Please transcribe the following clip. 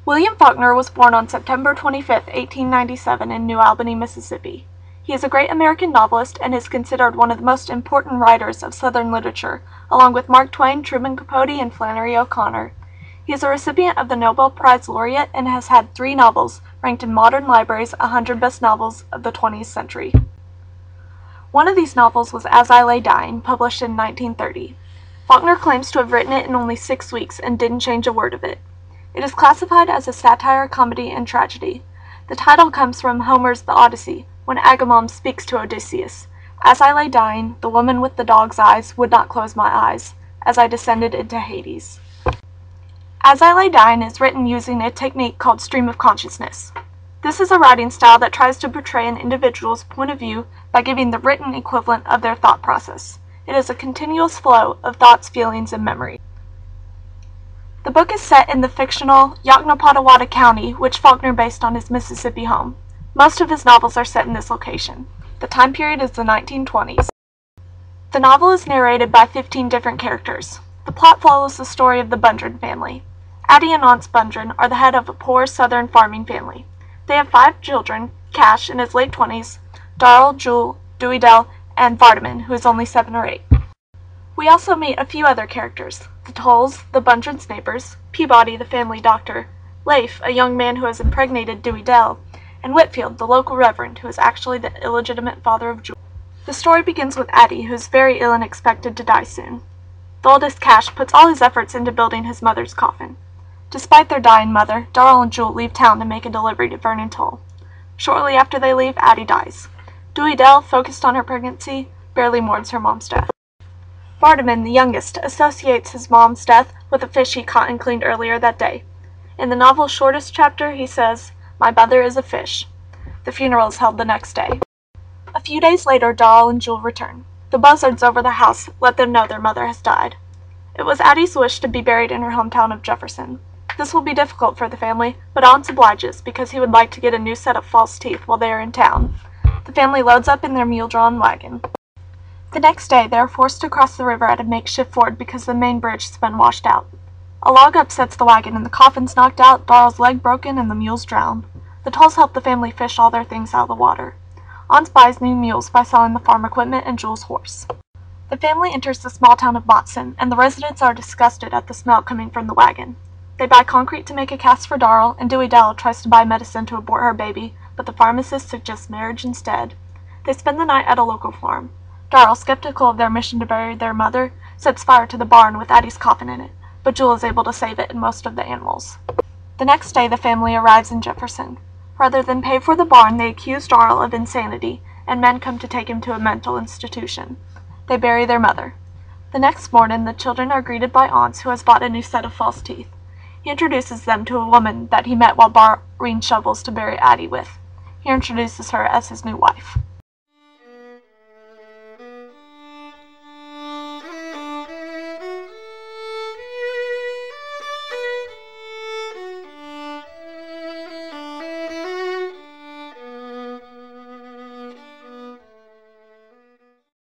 William Faulkner was born on September 25, 1897 in New Albany, Mississippi. He is a great American novelist and is considered one of the most important writers of Southern literature, along with Mark Twain, Truman Capote, and Flannery O'Connor. He is a recipient of the Nobel Prize Laureate and has had 3 novels ranked in modern libraries' 100 best novels of the 20th century. One of these novels was As I Lay Dying, published in 1930. Faulkner claims to have written it in only 6 weeks and didn't change a word of it. It is classified as a satire, comedy, and tragedy. The title comes from Homer's The Odyssey, when Agamemnon speaks to Odysseus. As I lay dying, the woman with the dog's eyes would not close my eyes, as I descended into Hades. As I Lay Dying is written using a technique called stream of consciousness. This is a writing style that tries to portray an individual's point of view by giving the written equivalent of their thought process. It is a continuous flow of thoughts, feelings, and memory. The book is set in the fictional Yoknepadawata County, which Faulkner based on his Mississippi home. Most of his novels are set in this location. The time period is the 1920s. The novel is narrated by 15 different characters. The plot follows the story of the Bundren family. Addie and Aunts Bundren are the head of a poor southern farming family. They have 5 children: Cash in his late 20s, Darrell, Jewel, Dewey Dell, and Vardaman, who is only 7 or 8. We also meet a few other characters: the Tolls, the Bundren's neighbors, Peabody, the family doctor, Leif, a young man who has impregnated Dewey Dell, and Whitfield, the local reverend, who is actually the illegitimate father of Jewel. The story begins with Addie, who is very ill and expected to die soon. The oldest, Cash, puts all his efforts into building his mother's coffin. Despite their dying mother, Darrell and Jewel leave town to make a delivery to Vernon Toll. Shortly after they leave, Addie dies. Dewey Dell, focused on her pregnancy, barely mourns her mom's death. Vardaman, the youngest, associates his mom's death with a fish he caught and cleaned earlier that day. In the novel's shortest chapter, he says, "My mother is a fish." The funeral is held the next day. A few days later, Darrell and Jewel return. The buzzards over the house let them know their mother has died. It was Addie's wish to be buried in her hometown of Jefferson. This will be difficult for the family, but Aunts obliges because he would like to get a new set of false teeth while they are in town. The family loads up in their mule-drawn wagon. The next day, they are forced to cross the river at a makeshift ford because the main bridge has been washed out. A log upsets the wagon and the coffin's knocked out, Darrell's leg broken, and the mules drown. The Tolls help the family fish all their things out of the water. Aunts buys new mules by selling the farm equipment and Jewel's horse. The family enters the small town of Matson, and the residents are disgusted at the smell coming from the wagon. They buy concrete to make a cast for Darrell, and Dewey Dell tries to buy medicine to abort her baby, but the pharmacist suggests marriage instead. They spend the night at a local farm. Darrell, skeptical of their mission to bury their mother, sets fire to the barn with Addie's coffin in it, but Jewel is able to save it and most of the animals. The next day, the family arrives in Jefferson. Rather than pay for the barn, they accuse Darrell of insanity, and men come to take him to a mental institution. They bury their mother. The next morning, the children are greeted by Aunts, who has bought a new set of false teeth. He introduces them to a woman that he met while borrowing shovels to bury Addie with. He introduces her as his new wife.